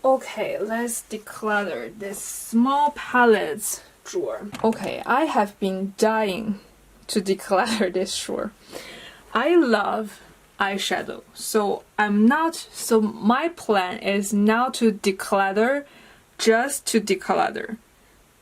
Okay, let's declutter this small palettes drawer. Okay, I have been dying to declutter this drawer. I love eyeshadow, so my plan is now to declutter just to declutter,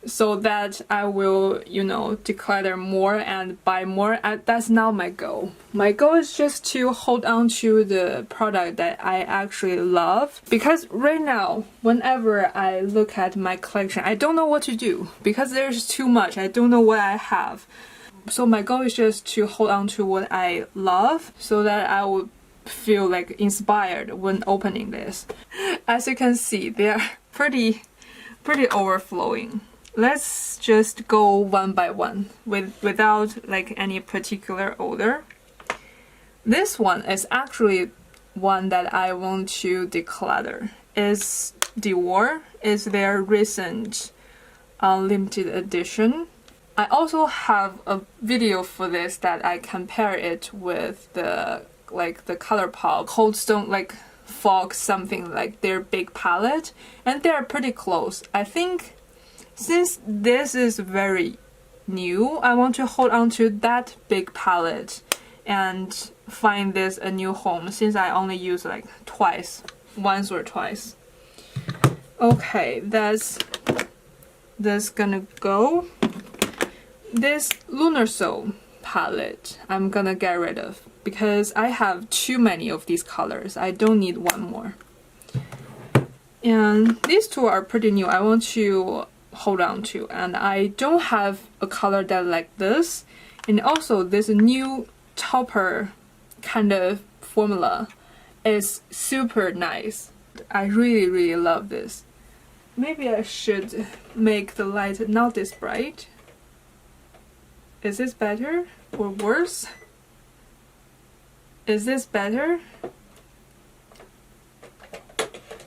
so that I will, declutter more and buy more. That's not my goal. My goal is just to hold on to the product that I actually love, because right now, whenever I look at my collection, I don't know what to do because there's too much. I don't know what I have. So my goal is just to hold on to what I love so that I would feel like inspired when opening this. As you can see, they are pretty overflowing. Let's just go one by one without like any particular order. This one is actually one that I want to declutter. It's Dior. It's their recent limited edition. I also have a video for this that I compare it with the ColourPop Cold Stone like Fog something, like their big palette, and they're pretty close. I think since this is very new, I want to hold on to that big palette and find this a new home, since I only use like once or twice. Okay, that's gonna go. This Lunar Soul palette I'm gonna get rid of because I have too many of these colors. I don't need one more. And these two are pretty new. I want to hold on to, and I don't have a color that like this. And also this new topper kind of formula is super nice. I really love this. Maybe I should make the light not this bright. Is this better or worse? Is this better?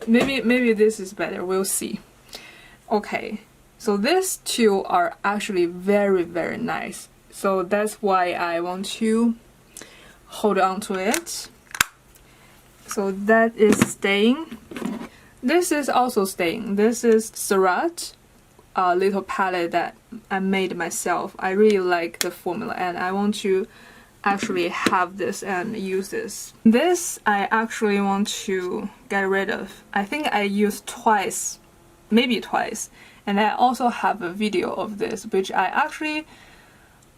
Maybe this is better. We'll see. Okay, so these two are actually very nice. So that's why I want to hold on to it. So that is staying. This is also staying. This is Surat, a little palette that I made myself. I really like the formula and I want to actually have this and use this. This I actually want to get rid of. I think I used twice, maybe twice, and I also have a video of this, which I actually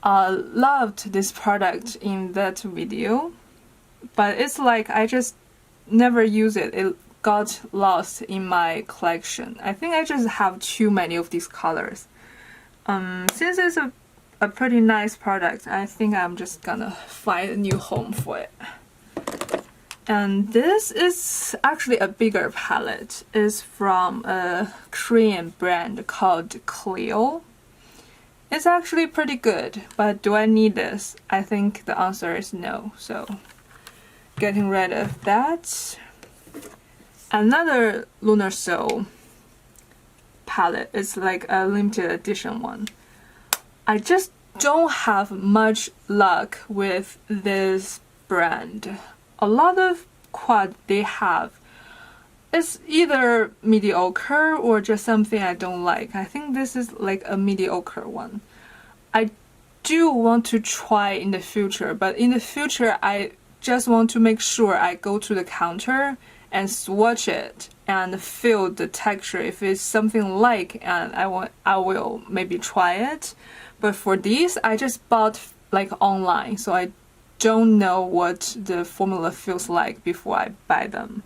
loved this product in that video, but it's like I just never use it. It got lost in my collection. I think I just have too many of these colors. Since it's a pretty nice product, I think I'm just gonna find a new home for it. And this is actually a bigger palette. It's from a Korean brand called Clio. It's actually pretty good, but do I need this? I think the answer is no, so getting rid of that. Another Lunar Soul palette. It's like a limited edition one. I just don't have much luck with this brand. A lot of quad they have is either mediocre or just something I don't like. I think this is like a mediocre one. I do want to try in the future, but in the future I just want to make sure I go to the counter and swatch it and feel the texture. If it's something like, and I will maybe try it. But for these, I just bought like online, so I don't know what the formula feels like before I buy them.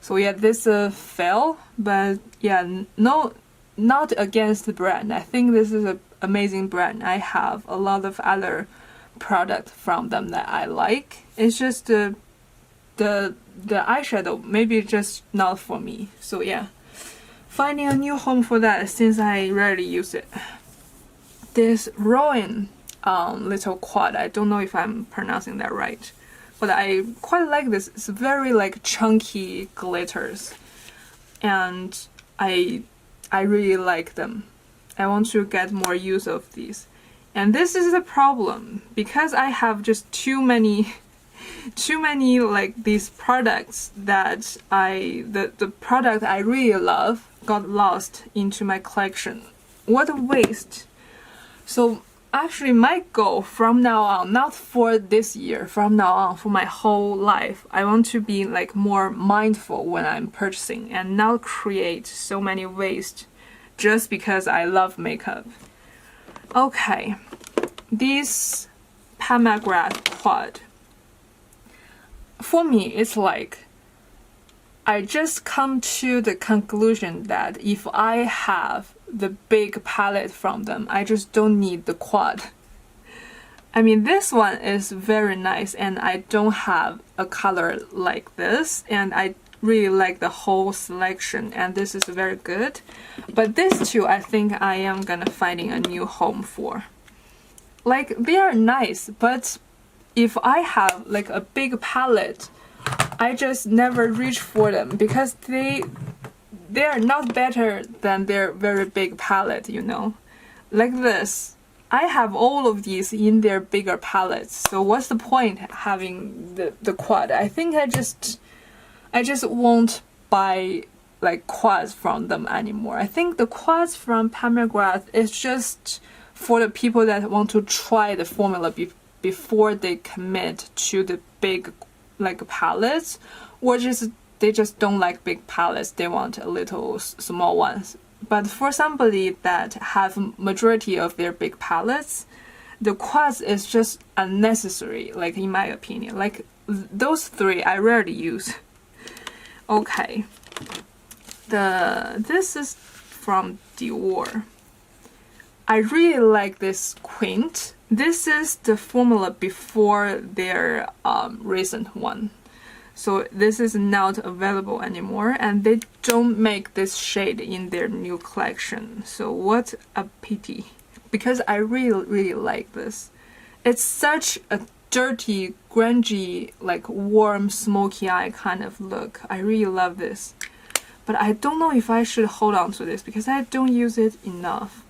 So yeah, this fail, but yeah, no, not against the brand. I think this is an amazing brand. I have a lot of other products from them that I like. It's just the eyeshadow maybe just not for me. So yeah, finding a new home for that since I rarely use it. This Rowan little quad, I don't know if I'm pronouncing that right, but I quite like this. It's very like chunky glitters, and I really like them. I want to get more use of these. And this is the problem, because I have just too many too many like these products that the product I really love got lost into my collection. What a waste. So actually my goal from now on, not for this year, from now on for my whole life, I want to be like more mindful when I'm purchasing and not create so many waste just because I love makeup. Okay, this Pomegranate quad. For me, it's like I just come to the conclusion that if I have the big palette from them, I just don't need the quad. I mean, this one is very nice and I don't have a color like this, and I really like the whole selection, and this is very good. But these two, I think I am gonna finding a new home for. Like, they are nice, but if I have like a big palette, I just never reach for them because they are not better than their very big palette, you know. Like this, I have all of these in their bigger palettes, so what's the point having the quad? I think I just won't buy like quads from them anymore. I think the quads from Pomegranate is just for the people that want to try the formula before they commit to the big like palettes, or just they just don't like big palettes, they want a little small ones. But for somebody that have majority of their big palettes, the quads is just unnecessary, like in my opinion. Like those three I rarely use. Okay, this is from Dior. I really like this Quint. This is the formula before their recent one. So this is not available anymore, and they don't make this shade in their new collection. So what a pity, because I really like this. It's such a dirty, grungy, like warm, smoky eye kind of look. I really love this. But I don't know if I should hold on to this because I don't use it enough.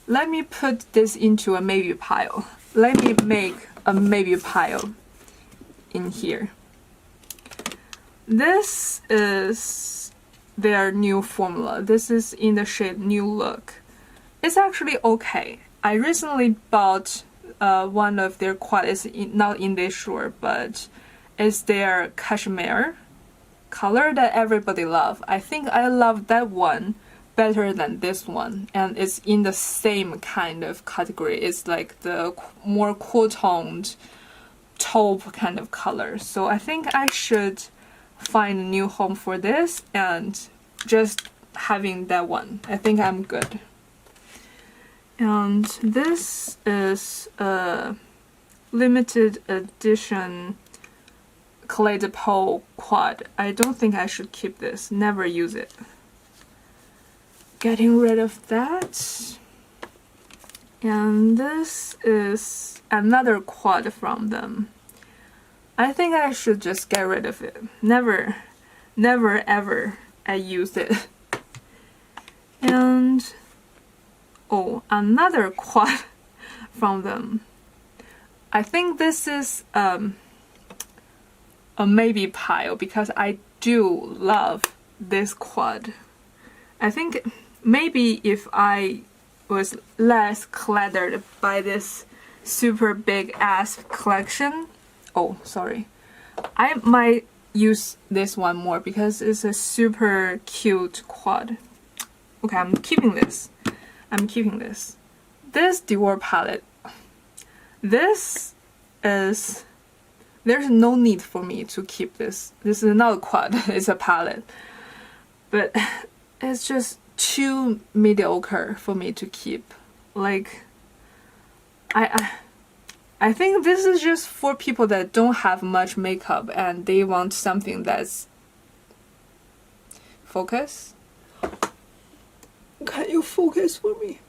Let me put this into a maybe pile. Let me make a maybe pile in here. This is their new formula. This is in the shade New Look. It's actually okay. I recently bought one of their quad. It's not in this store, but it's their cashmere color that everybody loves. I think I love that one better than this one, and it's in the same kind of category. It's like the more cool-toned taupe kind of color. So I think I should find a new home for this and just having that one. I think I'm good. And this is a limited edition Clé de Peau quad. I don't think I should keep this. Never use it. Getting rid of that. And this is another quad from them. I think I should just get rid of it. Never ever I used it. And oh, another quad from them. I think this is a maybe pile because I do love this quad. I think maybe if I was less cluttered by this super big ass collection, oh sorry, I might use this one more because it's a super cute quad. Okay, I'm keeping this. This Dior palette, this is, there's no need for me to keep this. This is not a quad, it's a palette. But it's just too mediocre for me to keep. Like, I think this is just for people that don't have much makeup and they want something that's focus. Can you focus for me?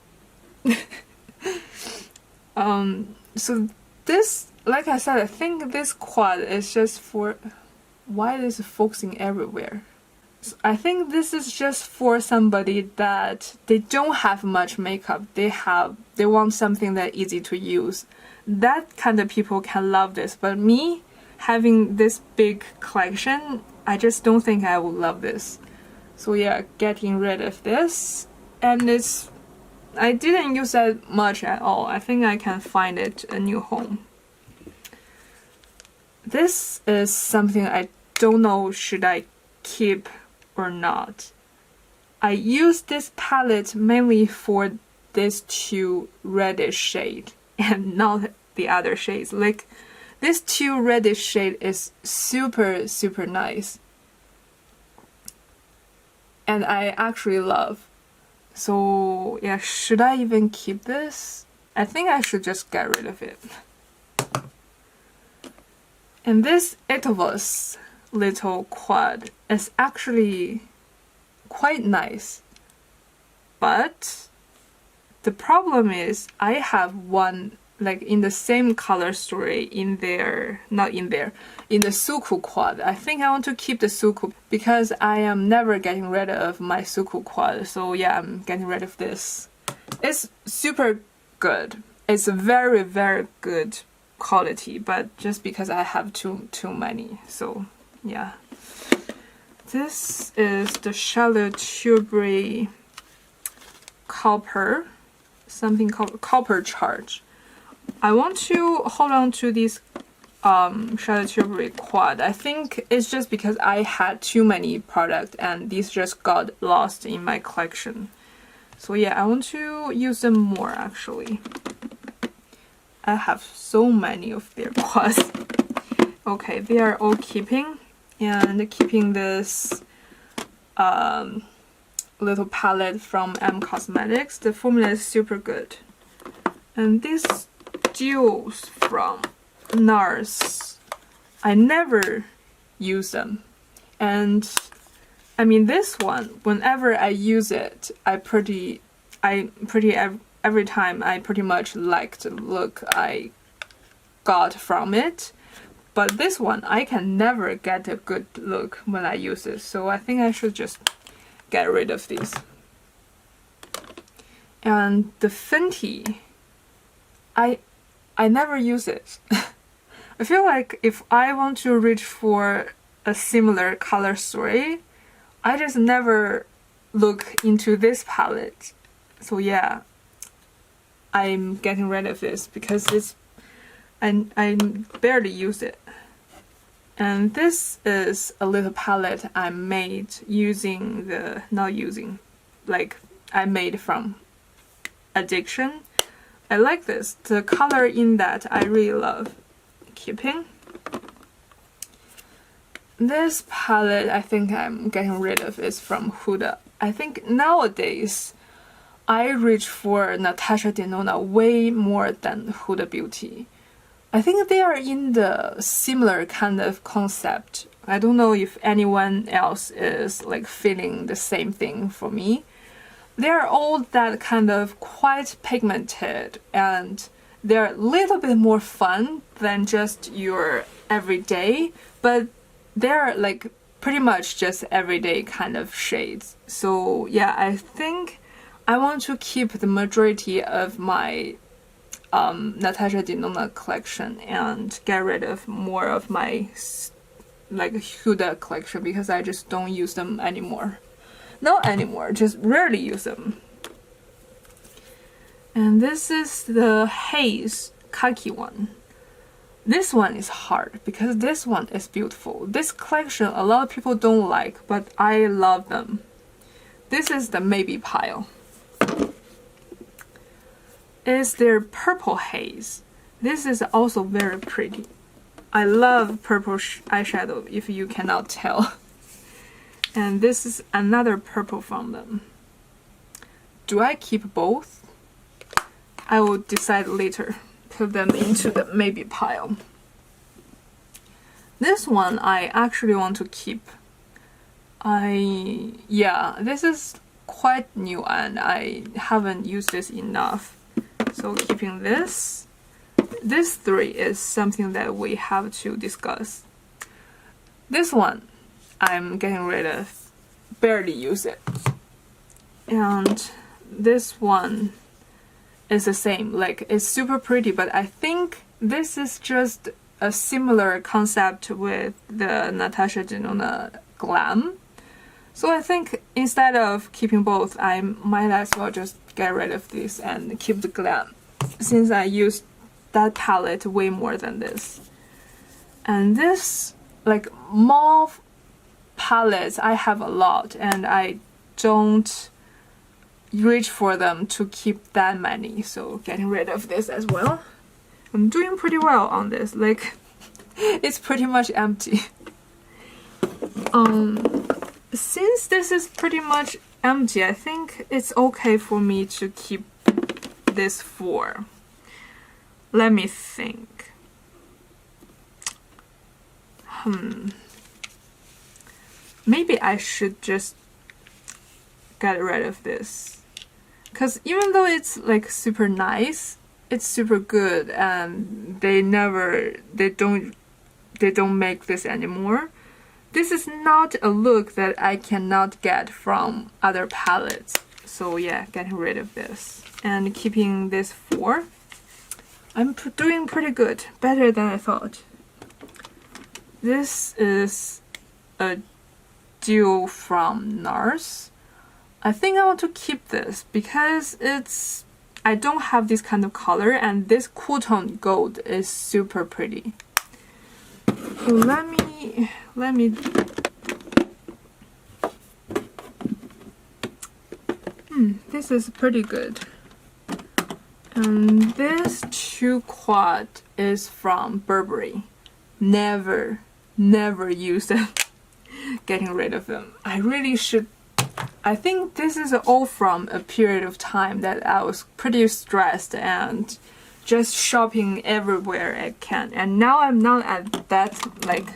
So this, like I said, I think this quad is just for, why is it focusing everywhere? So I think this is just for somebody that they don't have much makeup. They want something that easy to use. That kind of people can love this, but me, having this big collection, I just don't think I would love this. So yeah, getting rid of this. And I didn't use that much at all. I think I can find it a new home. This is something I don't know should I keep or not. I use this palette mainly for these two reddish shades and not the other shades. Like this two reddish shade is super nice. And I actually love. So yeah, should I even keep this? I think I should just get rid of it. And this Etovos little quad is actually quite nice. But the problem is I have one like in the same color story in there, not in there, in the SUQQU quad. I think I want to keep the SUQQU because I am never getting rid of my SUQQU quad. So yeah, I'm getting rid of this. It's super good. It's very good quality, but just because I have too many. So yeah. This is the Charlotte Tilbury copper, something called copper charge. I want to hold on to this Charlotte Tilbury quad. I think it's just because I had too many products and these just got lost in my collection. So yeah, I want to use them more actually. I have so many of their quads. Okay, they are all keeping. And keeping this little palette from M Cosmetics. The formula is super good. And this duos from NARS, I never use them. And I mean this one, whenever I use it, every time I pretty much like the look I got from it. But this one, I can never get a good look when I use it. So I think I should just get rid of these. And the Fenty, I never use it. I feel like if I want to reach for a similar color story, I just never look into this palette. So yeah, I'm getting rid of this because I barely use it. And this is a little palette I made using I made from Addiction. I like this. The color in that I really love. Keeping. This palette I think I'm getting rid of is from Huda. I think nowadays I reach for Natasha Denona way more than Huda Beauty. I think they are in the similar kind of concept. I don't know if anyone else is like feeling the same thing for me. They are all that kind of quite pigmented and they're a little bit more fun than just your everyday, but they're like pretty much just everyday kind of shades. So yeah, I think I want to keep the majority of my Natasha Denona collection and get rid of more of my like Huda collection because I just don't use them anymore. Not anymore, just rarely use them. And this is the Haze khaki one. This one is hard because this one is beautiful. This collection a lot of people don't like, but I love them. This is the Maybe pile. Is their purple haze. This is also very pretty. I love purple eyeshadow if you cannot tell. And this is another purple from them. Do I keep both? I will decide later. Put them into the maybe pile. This one I actually want to keep. This is quite new and I haven't used this enough. So keeping this. This three is something that we have to discuss. This one I'm getting rid of. Barely use it. And this one is the same. Like it's super pretty, but I think this is just a similar concept with the Natasha Denona Glam. So I think instead of keeping both, I might as well just get rid of this and keep the Glam, since I used that palette way more than this. And this, like, mauve palettes, I have a lot, and I don't reach for them to keep that many, so getting rid of this as well. I'm doing pretty well on this, like, it's pretty much empty. Since this is pretty much empty, I think it's okay for me to keep this 4. Let me think. Maybe I should just get rid of this, because even though it's like super nice, it's super good, and they don't make this anymore. This is not a look that I cannot get from other palettes. So yeah, getting rid of this and keeping this 4. I'm doing pretty good, better than I thought. This is a duo from NARS. I think I want to keep this because I don't have this kind of color, and this cool tone gold is super pretty. So let me this is pretty good. And this 2 quad is from Burberry. Never use them. Getting rid of them. I really should. I think this is all from a period of time that I was pretty stressed and just shopping everywhere I can. And now I'm not at that like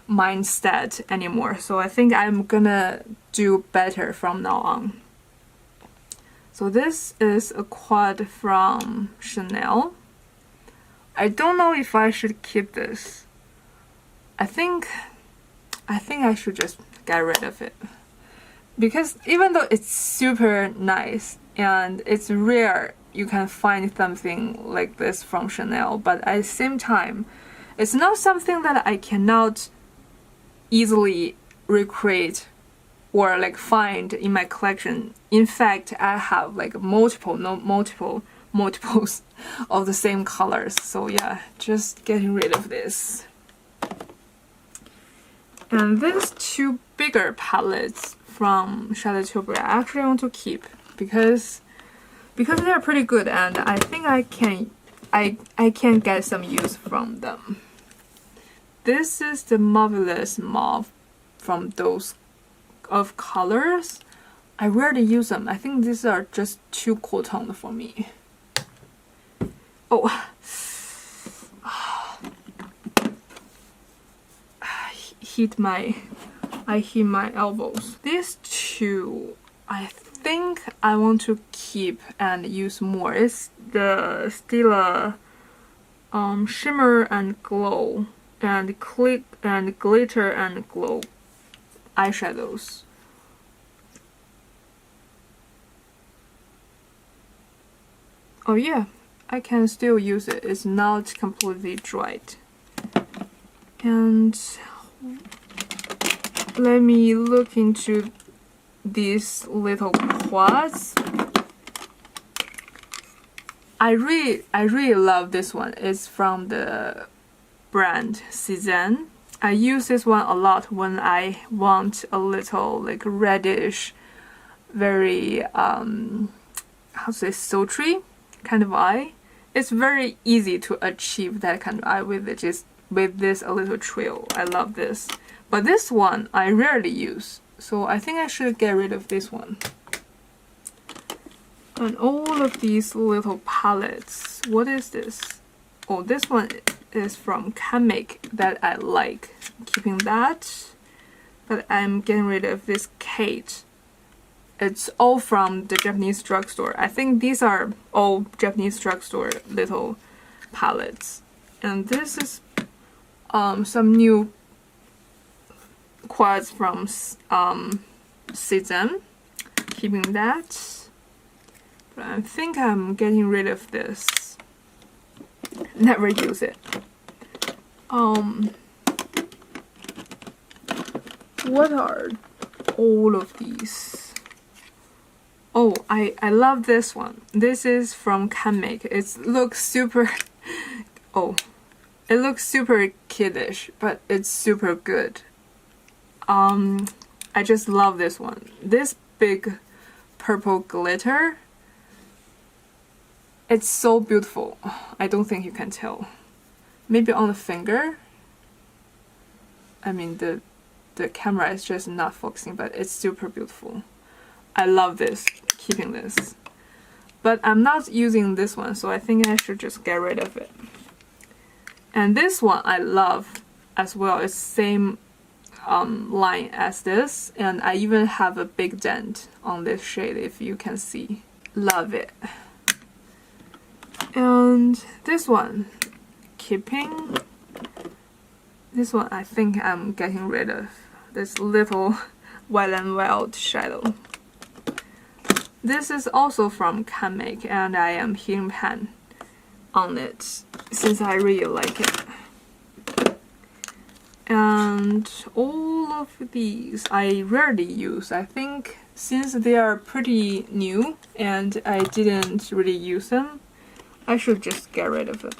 mindset anymore. So I think I'm gonna do better from now on. So this is a quad from Chanel. I don't know if I should keep this. I think I should just get rid of it. Because even though it's super nice and it's rare you can find something like this from Chanel, but at the same time, it's not something that I cannot easily recreate or like find in my collection. In fact, I have like multiples of the same colors. So yeah, just getting rid of this. And these 2 bigger palettes from Charlotte Tilbury I actually want to keep because they're pretty good, and I think I can get some use from them. This is the Marvelous Mauve from those of colors. I rarely use them. I think these are just too cool tone for me. Oh, I hit my elbows. These 2, I think I want to keep and use more. It's the Stila Shimmer and Glow and Click and Glitter and Glow eyeshadows. Oh yeah, I can still use it. It's not completely dried. And let me look into these little quads. I really love this one. It's from the brand Cezanne. I use this one a lot when I want a little like reddish, very how to say, sultry kind of eye. It's very easy to achieve that kind of eye with this a little trail. I love this. But this one I rarely use, so I think I should get rid of this one. And all of these little palettes. What is this? Oh, this one is from Chemic that I like. Keeping that. But I'm getting rid of this Kate. It's all from the Japanese drugstore. I think these are all Japanese drugstore little palettes. And this is some new quads from Cezanne. Keeping that. But I think I'm getting rid of this. Never use it. What are all of these? Oh, I love this one. This is from Canmake. It looks super oh, it looks super kiddish, but it's super good. I just love this one. This big purple glitter, it's so beautiful. I don't think you can tell. Maybe on the finger. I mean, the camera is just not focusing, but it's super beautiful. I love this, keeping this. But I'm not using this one, so I think I should just get rid of it. And this one I love as well. It's same line as this, and I even have a big dent on this shade, if you can see. Love it. And this one, keeping. This one I think I'm getting rid of. This little Wet n Wild shadow. This is also from Canmake, and I am heating pan on it since I really like it. And all of these I rarely use. I think since they are pretty new and I didn't really use them, I should just get rid of it.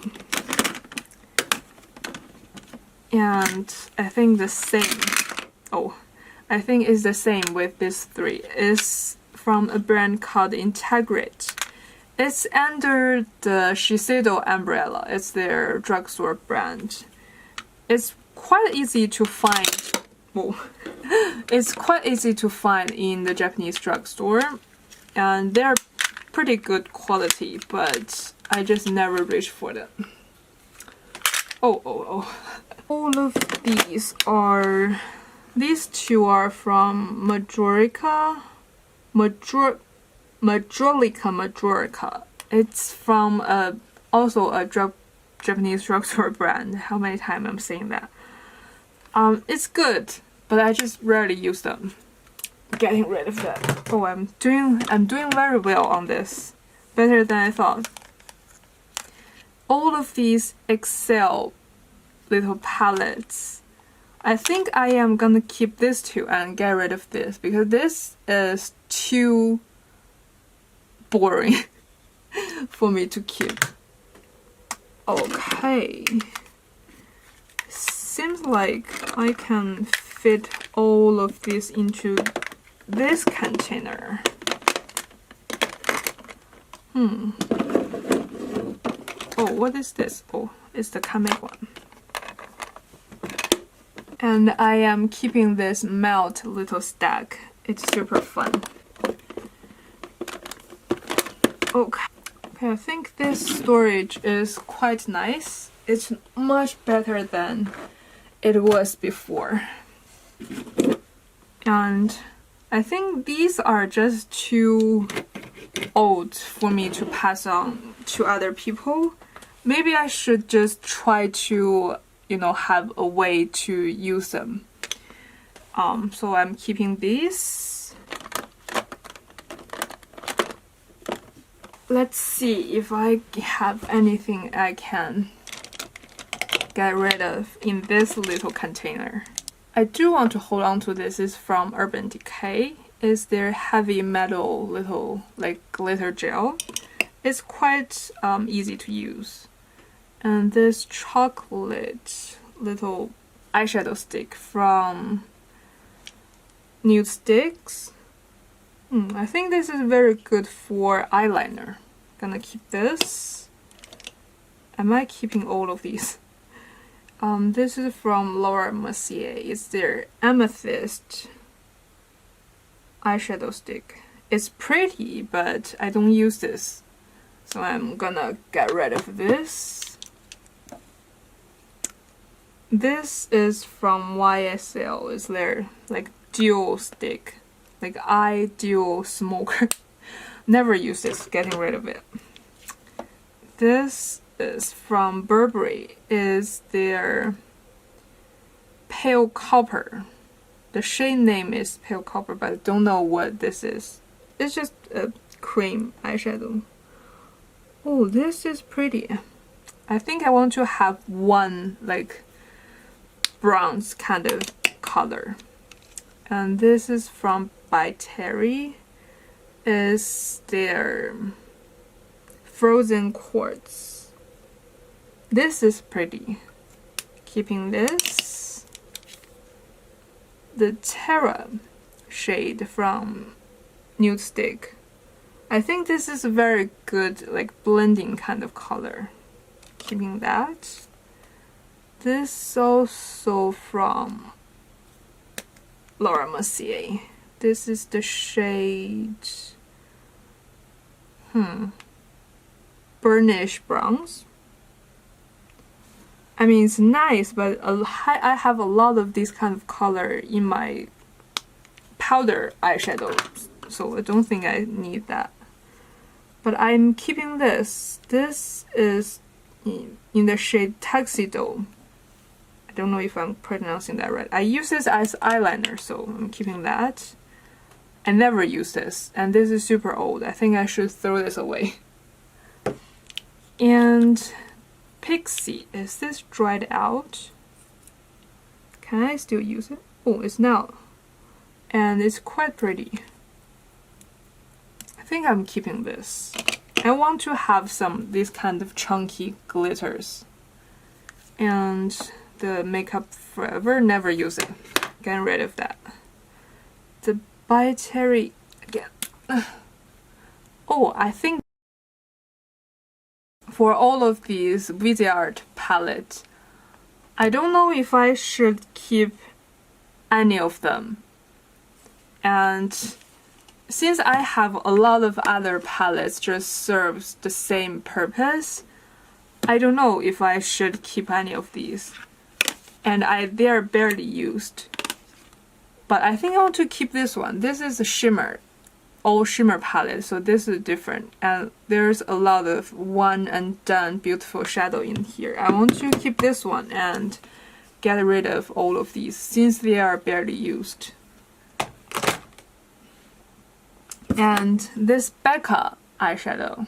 And I think the same. Oh, I think it's the same with these three. It's from a brand called Integrate. It's under the Shiseido umbrella. It's their drugstore brand. It's quite easy to find. Oh, it's quite easy to find in the Japanese drugstore, and they're pretty good quality, but I just never reach for them. Oh. All of these two are from Majorica. It's from also a Japanese drugstore brand. How many times I'm saying that? It's good, but I just rarely use them. Getting rid of that. Oh, I'm doing very well on this. Better than I thought. All of these Excel little palettes. I think I am gonna keep this too and get rid of this because this is too boring for me to keep. Okay. Seems like I can fit all of this into this container. Oh, what is this? Oh, it's the Canmake one. And I am keeping this melt little stack. It's super fun. Okay, I think this storage is quite nice. It's much better than it was before. And I think these are just too old for me to pass on to other people. Maybe I should just try to, you know, have a way to use them. So I'm keeping these. Let's see if I have anything I can get rid of in this little container. I do want to hold on to this. It's from Urban Decay. It's their heavy metal little like glitter gel. It's quite easy to use. And this chocolate little eyeshadow stick from Nude Sticks. I think this is very good for eyeliner. Gonna keep this. Am I keeping all of these? This is from Laura Mercier. It's their Amethyst eyeshadow stick. It's pretty, but I don't use this. So I'm gonna get rid of this. This is from YSL. It's their like dual stick. Like eye dual smoker. Never use this, getting rid of it. This is from Burberry. Is their Pale Copper. The shade name is Pale Copper, but I don't know what this is. It's just a cream eyeshadow. Oh, this is pretty. I think I want to have one like bronze kind of color. And this is from by Terry. Is their frozen quartz. This is pretty. Keeping this. The Terra shade from Nude Stick. I think this is a very good like blending kind of color. Keeping that. This also from Laura Mercier. This is the shade burnish bronze. I mean, it's nice, but I have a lot of this kind of color in my powder eyeshadows, so I don't think I need that. But I'm keeping this. This is in the shade Tuxedo. I don't know if I'm pronouncing that right. I use this as eyeliner, so I'm keeping that. I never use this, and this is super old. I think I should throw this away. And Pixie, is this dried out? Can I still use it? Oh, it's not. And it's quite pretty. I think I'm keeping this. I want to have this kind of chunky glitters. And the Makeup Forever, never use it. Getting rid of that. The by Terry again. Oh, I think for all of these Vidyard palette, I don't know if I should keep any of them. And since I have a lot of other palettes just serves the same purpose, I don't know if I should keep any of these. And they're barely used. But I think I want to keep this one. This is a shimmer, all shimmer palette, so this is different. And there's a lot of one and done beautiful shadow in here. I want to keep this one and get rid of all of these since they are barely used. And this Becca eyeshadow.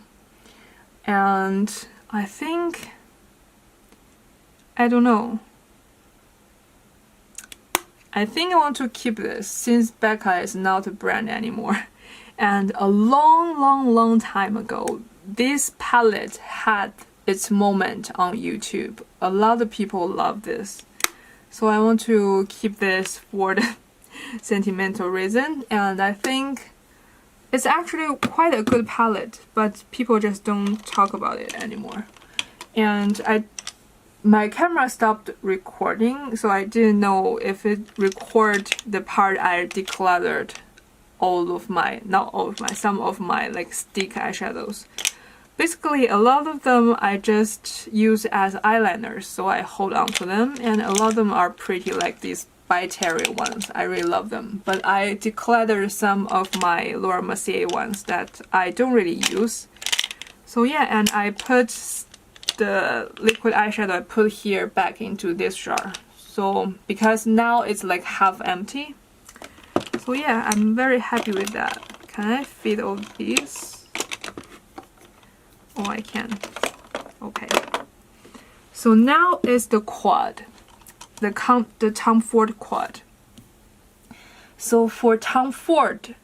And I think, I don't know. I think I want to keep this since Becca is not a brand anymore. And a long time ago, this palette had its moment on YouTube. A lot of people love this. So I want to keep this for the sentimental reason. And I think it's actually quite a good palette, but people just don't talk about it anymore. And my camera stopped recording, so I didn't know if it recorded the part I decluttered some of my like stick eyeshadows. Basically, a lot of them I just use as eyeliners, so I hold on to them, and a lot of them are pretty, like these by Terry ones. I really love them. But I decluttered some of my Laura Mercier ones that I don't really use. So yeah, and I put the liquid eyeshadow I put here back into this jar. So because now it's like half empty. So yeah, I'm very happy with that. Can I fit all these? Oh, I can. Okay. So now is the quad. The Tom Ford quad. So for Tom Ford,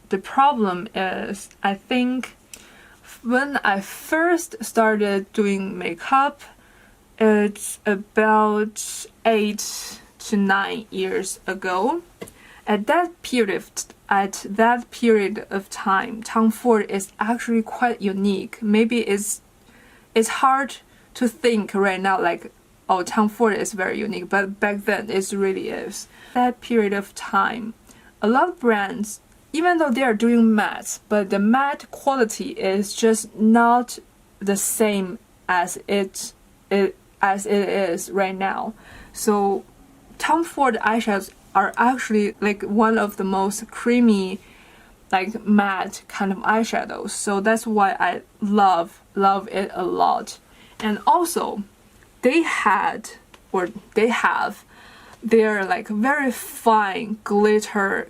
the problem is, I think when I first started doing makeup, it's about 8 to 9 years ago. At that period of time, Tom Ford is actually quite unique. Maybe it's hard to think right now like, oh, Tom Ford is very unique, but back then it really is. That period of time, a lot of brands, even though they are doing matte, but the matte quality is just not the same as it is right now. So Tom Ford eyeshadows are actually like one of the most creamy, like matte kind of eyeshadows. So that's why I love it a lot. And also, they have their like very fine glitter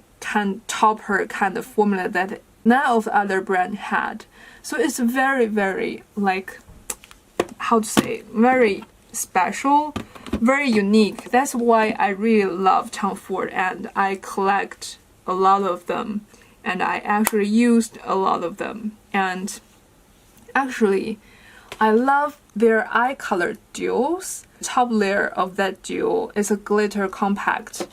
topper kind of formula that none of the other brand had. So it's very like, how to say, very special. very unique. That's why I really love Tom Ford, and I collect a lot of them, and I actually used a lot of them. And actually, I love their eye color duos. The top layer of that duo is a glitter compact,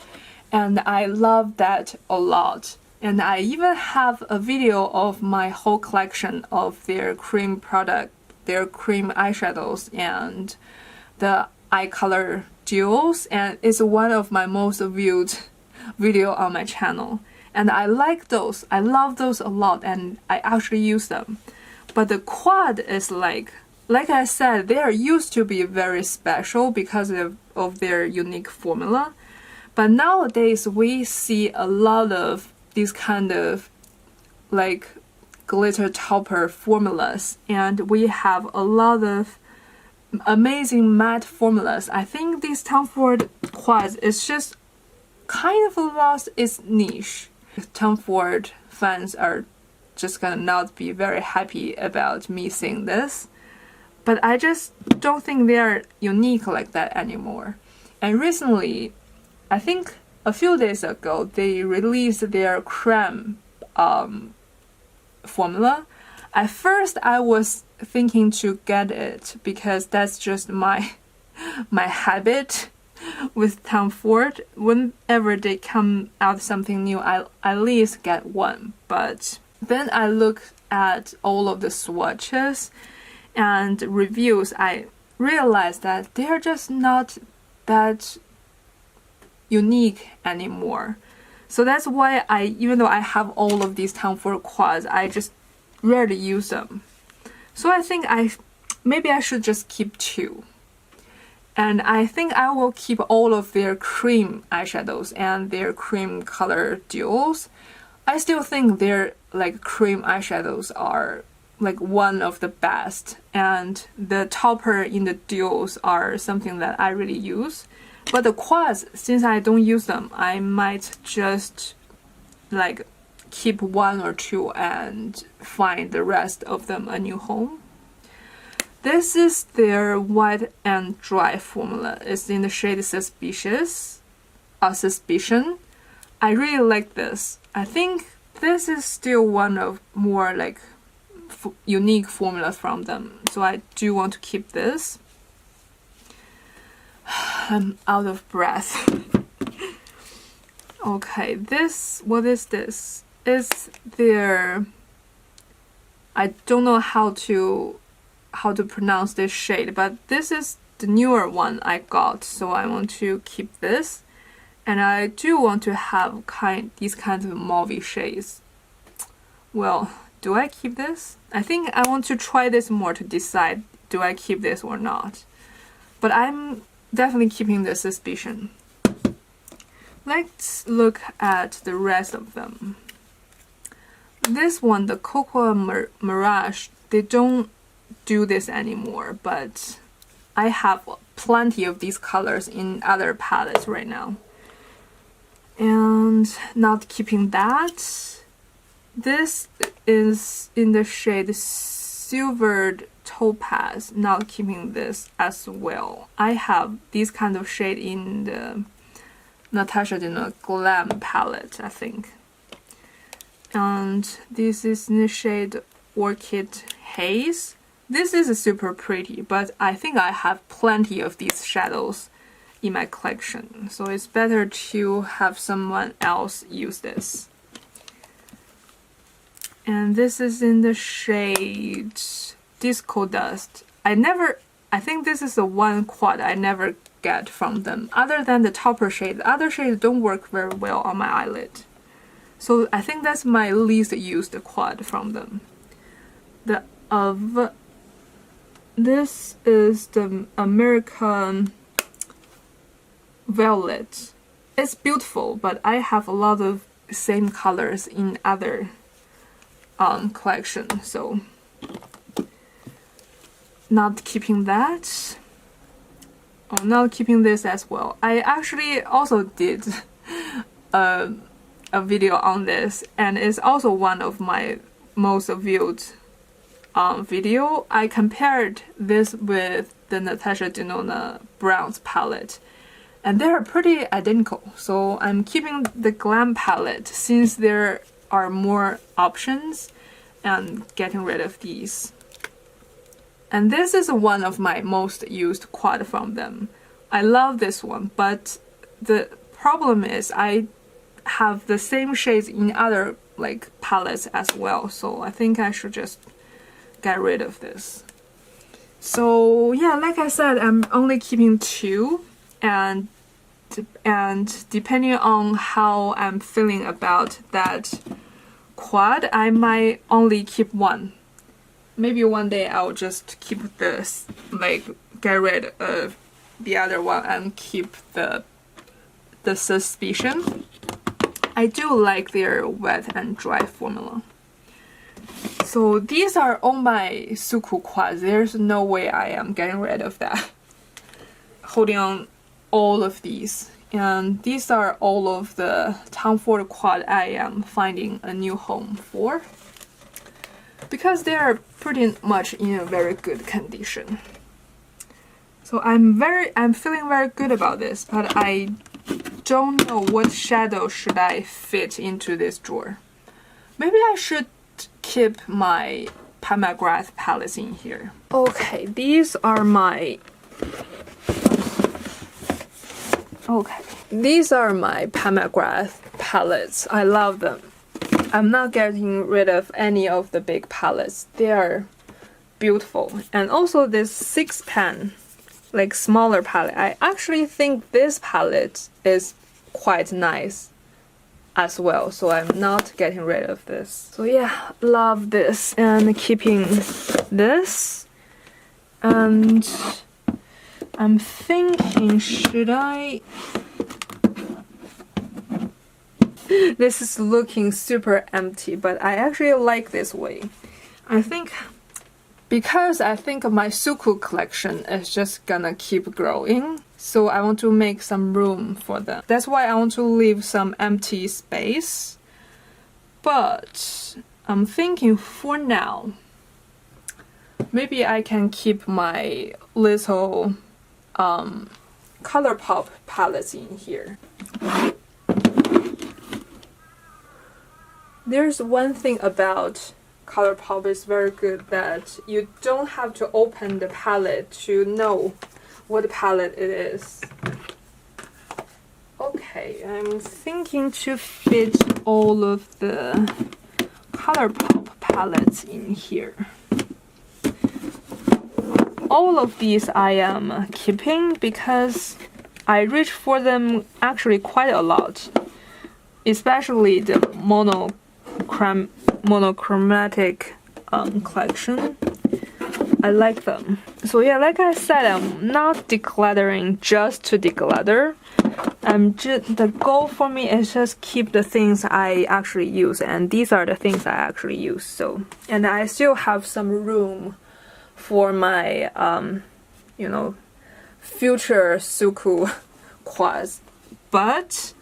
and I love that a lot. And I even have a video of my whole collection of their cream product, their cream eyeshadows and the eye color duos, and it's one of my most viewed video on my channel. And I like those, I love those a lot, and I actually use them. But the quad is like I said, they are used to be very special because of their unique formula. But nowadays we see a lot of these kind of like glitter topper formulas, and we have a lot of amazing matte formulas. I think this Tom Ford quads is just kind of lost its niche. Tom Ford fans are just gonna not be very happy about me saying this, but I just don't think they're unique like that anymore. And recently, I think a few days ago, they released their creme formula. At first, I was thinking to get it because that's just my habit with Tom Ford. Whenever they come out something new, I at least get one. But then I look at all of the swatches and reviews. I realized that they're just not that unique anymore. So that's why even though I have all of these Tom Ford quads, I just rarely use them. So I think maybe I should just keep two. And I think I will keep all of their cream eyeshadows and their cream color duos. I still think their like cream eyeshadows are like one of the best, and the topper in the duos are something that I really use. But the quads, since I don't use them, I might just like keep one or two and find the rest of them a new home. This is their wet and dry formula. It's in the shade Suspicion. I really like this. I think this is still one of more like unique formulas from them. So I do want to keep this. I'm out of breath. Okay, what is this? Is their, I don't know how to pronounce this shade, but this is the newer one I got, so I want to keep this. And I do want to have these kinds of mauve shades. Well, do I keep this? I think I want to try this more to decide do I keep this or not. But I'm definitely keeping the Suspicion. Let's look at the rest of them. This one, the Cocoa Mirage, they don't do this anymore, but I have plenty of these colors in other palettes right now. And not keeping that. This is in the shade Silvered Topaz, not keeping this as well. I have this kind of shade in the Natasha Denona Glam palette, I think. And this is in the shade Orchid Haze. This is super pretty, but I think I have plenty of these shadows in my collection, so it's better to have someone else use this. And this is in the shade Disco Dust. I think this is the one quad I never get from them, other than the topper shade. The other shades don't work very well on my eyelid. So I think that's my least used quad from them. This is the American Violet. It's beautiful, but I have a lot of same colors in other collection, so not keeping that. Oh, not keeping this as well. I actually also did a video on this, and it's also one of my most viewed video. I compared this with the Natasha Denona Browns palette. And they're pretty identical. So I'm keeping the Glam palette since there are more options and getting rid of these. And this is one of my most used quad from them. I love this one, but the problem is I have the same shades in other like palettes as well, so I think I should just get rid of this. So yeah, like I said, I'm only keeping 2, and depending on how I'm feeling about that quad, I might only keep 1. Maybe one day I'll just keep this, like get rid of the other one and keep the Suspicion. I do like their wet and dry formula. So these are all my SUQQU quads. There's no way I am getting rid of that. Holding on all of these. And these are all of the Tom Ford quad I am finding a new home for, because they are pretty much in a very good condition. So I'm feeling very good about this, but I don't know what shadow should I fit into this drawer. Maybe I should keep my Pomegranate palettes in here. Okay, these are my Pomegranate palettes. I love them. I'm not getting rid of any of the big palettes. They are beautiful. And also this 6-pan, like smaller palette. I actually think this palette is quite nice as well, so I'm not getting rid of this. So yeah, love this, and keeping this. And I'm thinking, should I... This is looking super empty, but I actually like this way. I think because I think my SUQQU collection is just gonna keep growing, so I want to make some room for them. That's why I want to leave some empty space. But I'm thinking for now, maybe I can keep my little ColourPop palettes in here. There's one thing about ColourPop is very good, that you don't have to open the palette to know what palette it is. Okay, I'm thinking to fit all of the ColourPop palettes in here. All of these I am keeping because I reach for them actually quite a lot, especially the monochromatic collection. I like them. So yeah, like I said, I'm not decluttering just to declutter. The goal for me is just keep the things I actually use, and these are the things I actually use. So, and I still have some room for my you know, future SUQQU quads. But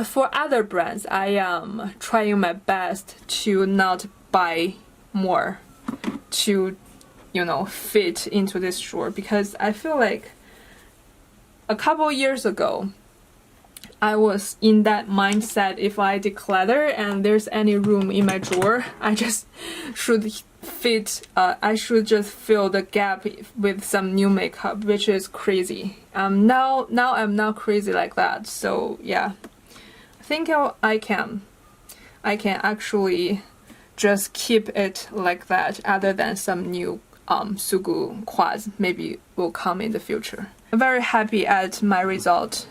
for other brands, I am trying my best to not buy more to, you know, fit into this drawer, because I feel like a couple years ago I was in that mindset, if I declutter and there's any room in my drawer, I just should I should just fill the gap with some new makeup, which is crazy. Now I'm not crazy like that. So yeah, I think I can actually just keep it like that, other than some new SUQQU quads maybe will come in the future. I'm very happy at my result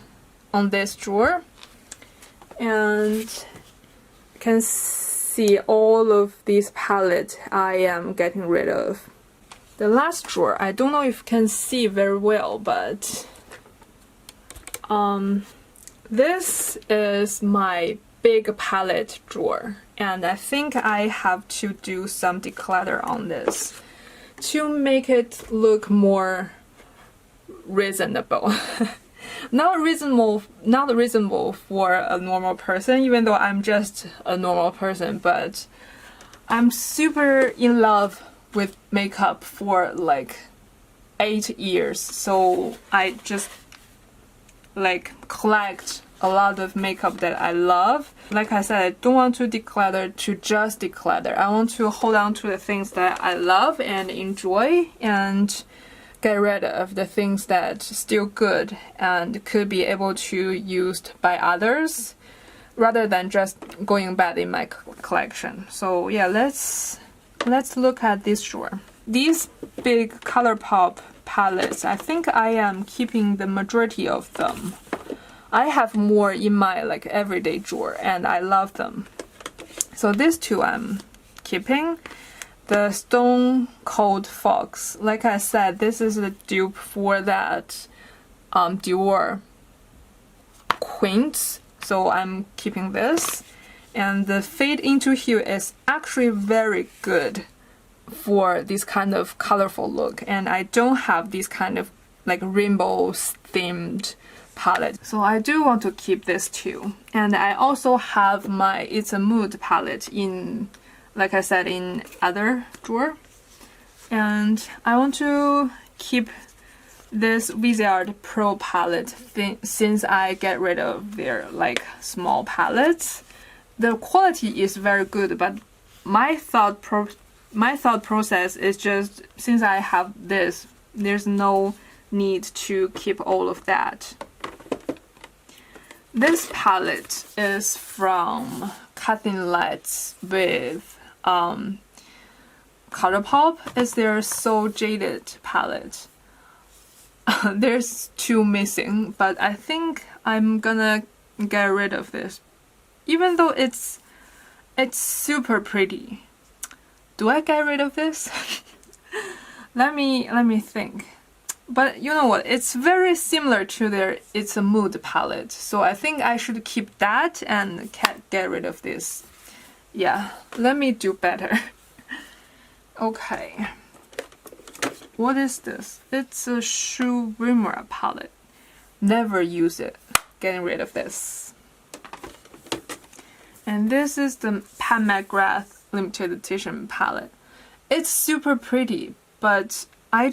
on this drawer, and you can see all of these palettes I am getting rid of. The last drawer, I don't know if you can see very well, but this is my big palette drawer, and I think I have to do some declutter on this to make it look more reasonable. Not reasonable for a normal person, even though I'm just a normal person, but I'm super in love with makeup for like 8 years, so I just like collect a lot of makeup that I love. Like I said, I don't want to declutter to just declutter. I want to hold on to the things that I love and enjoy and get rid of the things that still good and could be able to used by others rather than just going bad in my collection. So yeah, let's look at this drawer. These big ColourPop palettes, I think I am keeping the majority of them. I have more in my like everyday drawer and I love them. So these two I'm keeping. The Stone Cold Fox, like I said, this is a dupe for that Dior Quaint, so I'm keeping this. And the Fade Into Hue is actually very good for this kind of colorful look, and I don't have this kind of like rainbow themed palette, so I do want to keep this too. And I also have my It's a Mood palette in, like I said, in other drawer, and I want to keep this Viseart Pro palette since I get rid of their like small palettes. The quality is very good, but my thought process is just, since I have this, there's no need to keep all of that. This palette is from Kathleen Lights with ColourPop. It's their So Jaded palette. There's two missing, but I think I'm gonna get rid of this. Even though it's super pretty. Do I get rid of this? let me think. But you know what? It's very similar to their It's a Mood palette. So I think I should keep that and get rid of this. Yeah, let me do better. Okay. What is this? It's a Shoe Rimmer palette. Never use it. Getting rid of this. And this is the Pat McGrath limited edition palette. It's super pretty, but I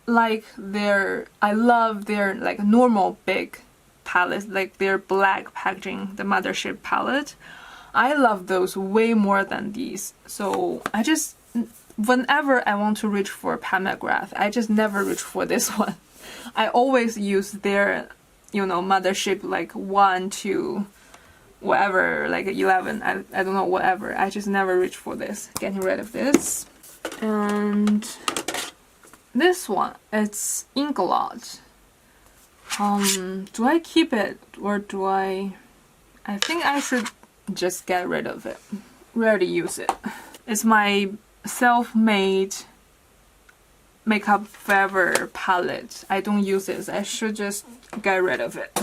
love their like normal big palettes, like their black packaging, the Mothership palette. I love those way more than these. So I just, whenever I want to reach for Pat McGrath, I just never reach for this one. I always use their, you know, Mothership like 1 to whatever, like 11, I don't know, whatever. I just never reach for this. Getting rid of this. And this one, it's Inglot. Do I keep it or do I think I should just get rid of it. Rarely use it. It's my self-made Makeup Forever palette. I don't use this. I should just get rid of it.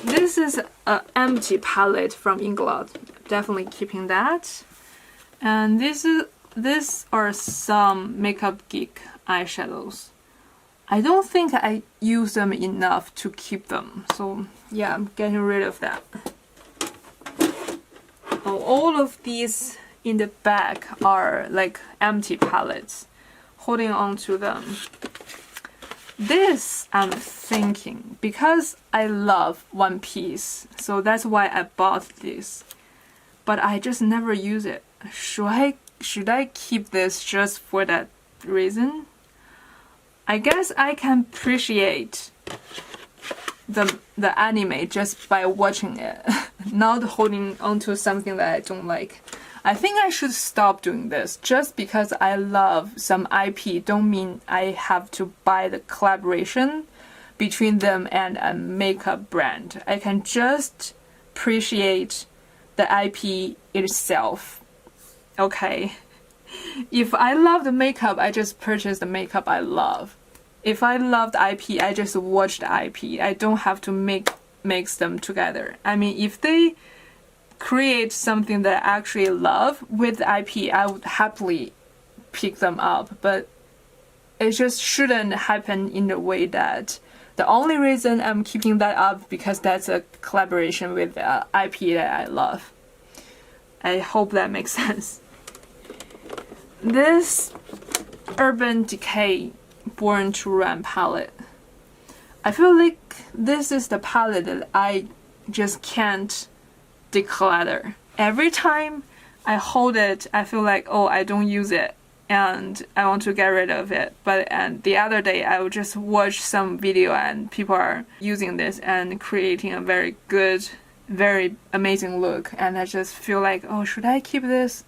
This is an empty palette from Inglot. Definitely keeping that. And these are some Makeup Geek eyeshadows. I don't think I use them enough to keep them. So yeah, I'm getting rid of that. Oh, all of these in the back are like empty palettes. Holding on to them. This I'm thinking, because I love One Piece, so that's why I bought this. But I just never use it. Should I keep this just for that reason? I guess I can appreciate the anime just by watching it, not holding onto something that I don't like. I think I should stop doing this. Just because I love some IP don't mean I have to buy the collaboration between them and a makeup brand. I can just appreciate the IP itself. Okay? If I love the makeup, I just purchase the makeup I love. If I love the IP, I just watch the IP. I don't have to mix them together. I mean, if they create something that I actually love with the IP, I would happily pick them up, but it just shouldn't happen in the way that the only reason I'm keeping that up because that's a collaboration with the IP that I love. I hope that makes sense. this Urban Decay Born to Run palette. I feel like this is the palette that I just can't declutter. Every time I hold it, I feel like, oh, I don't use it and I want to get rid of it. And the other day I would just watch some video and people are using this and creating a very good, very amazing look, and I just feel like, oh, should I keep this?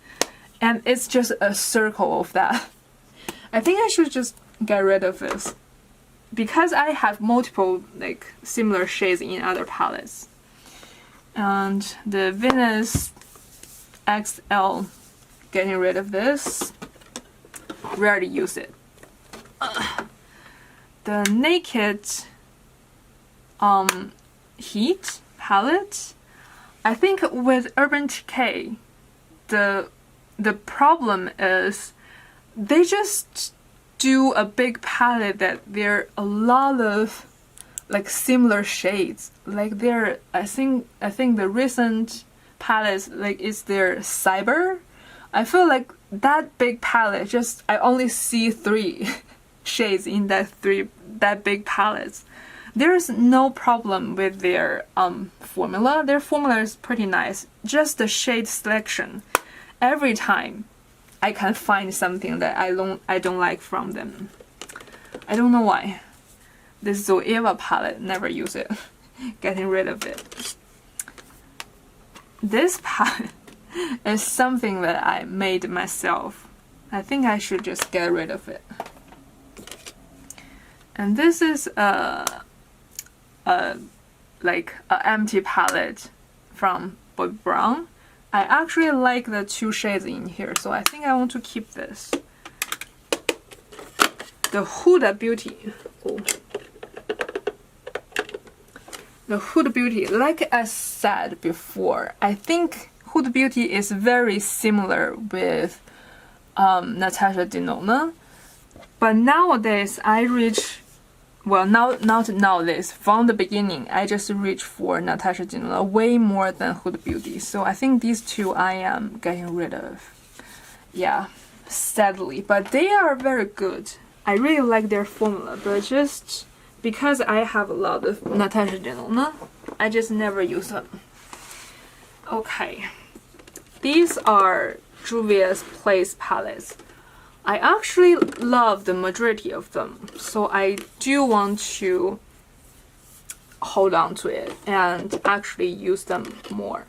And it's just a circle of that. I think I should just get rid of this because I have multiple like similar shades in other palettes. And the Venus XL, getting rid of this. Rarely use it. The Naked Heat palette. I think with Urban Decay, the problem is they just do a big palette that there are a lot of like similar shades. Like there, I think the recent palettes, like is their Cyber. I feel like that big palette, just I only see 3 shades in that big palettes. There's no problem with their formula. Their formula is pretty nice. Just the shade selection. Every time I can find something that I don't like from them. I don't know why. This Zoeva palette, never use it. Getting rid of it. This palette is something that I made myself. I think I should just get rid of it. And this is like an empty palette from Bobbie Brown. I actually like the 2 shades in here, so I think I want to keep this. The Huda Beauty. Oh. The Huda Beauty, like I said before, I think Huda Beauty is very similar with Natasha Denona. But nowadays I reach, well, not nowadays, from the beginning I just reach for Natasha Denona way more than Huda Beauty. So I think these 2 I am getting rid of. Yeah, sadly, but they are very good. I really like their formula, but just because I have a lot of Natasha Denona, I just never use them. Okay, these are Juvia's Place palettes. I actually love the majority of them, so I do want to hold on to it and actually use them more.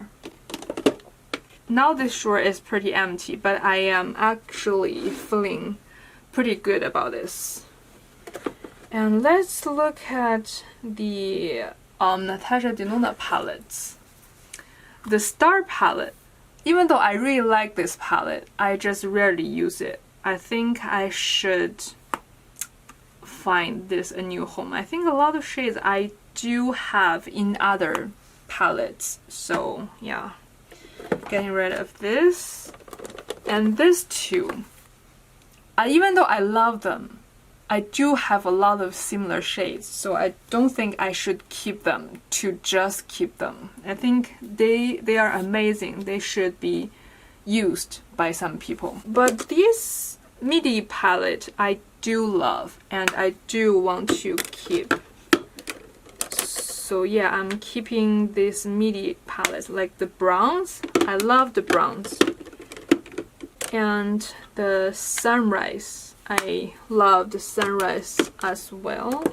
Now this drawer is pretty empty, but I am actually feeling pretty good about this. And let's look at the Natasha Denona palettes. The Star palette, even though I really like this palette, I just rarely use it. I think I should find this a new home. I think a lot of shades I do have in other palettes, so yeah. Getting rid of this. And this too. Even though I love them, I do have a lot of similar shades, so I don't think I should keep them to just keep them. I think they are amazing. They should be used by some people. But this midi palette I do love and I do want to keep. So yeah, I'm keeping this midi palette, like the browns. I love the browns. And the Sunrise, I love the Sunrise as well.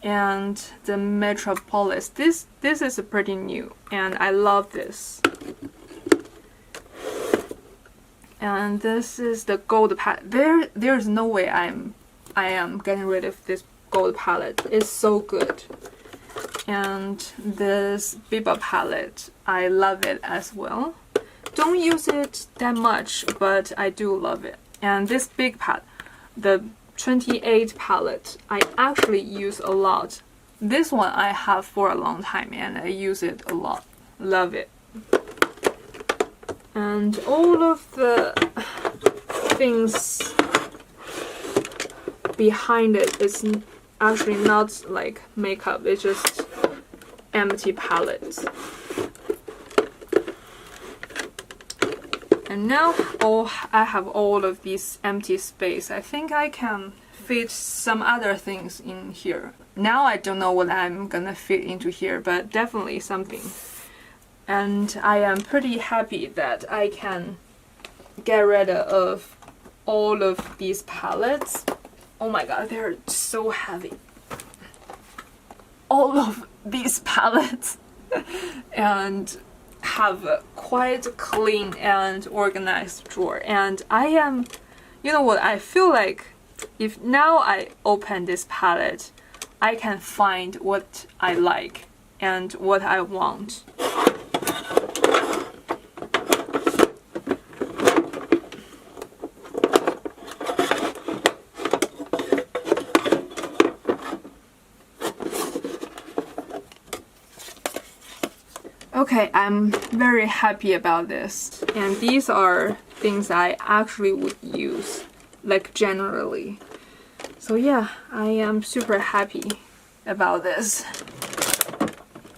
And the Metropolis, this is pretty new and I love this. And this is the gold palette. There's no way I am getting rid of this gold palette. It's so good. And this Biba palette, I love it as well. Don't use it that much, but I do love it. And this big palette, the 28 palette, I actually use a lot. This one I have for a long time and I use it a lot. Love it. And all of the things behind it is actually not like makeup, it's just empty palettes. And now I have all of these empty space. I think I can fit some other things in here. Now I don't know what I'm gonna fit into here, but definitely something. And I am pretty happy that I can get rid of all of these palettes. Oh my god, they're so heavy. All of these palettes and have a quite clean and organized drawer. And I am, you know what, I feel like if now I open this palette, I can find what I like and what I want. Okay, I'm very happy about this. And these are things I actually would use, like generally. So yeah, I am super happy about this.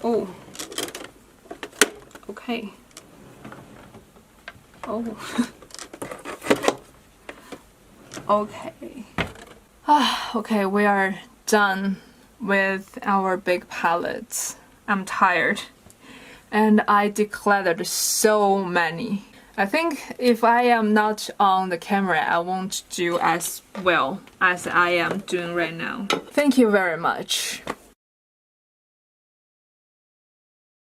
Oh. Okay. Oh. Okay. Okay, we are done with our big palettes. I'm tired. And I decluttered so many. I think if I am not on the camera, I won't do as well as I am doing right now. Thank you very much.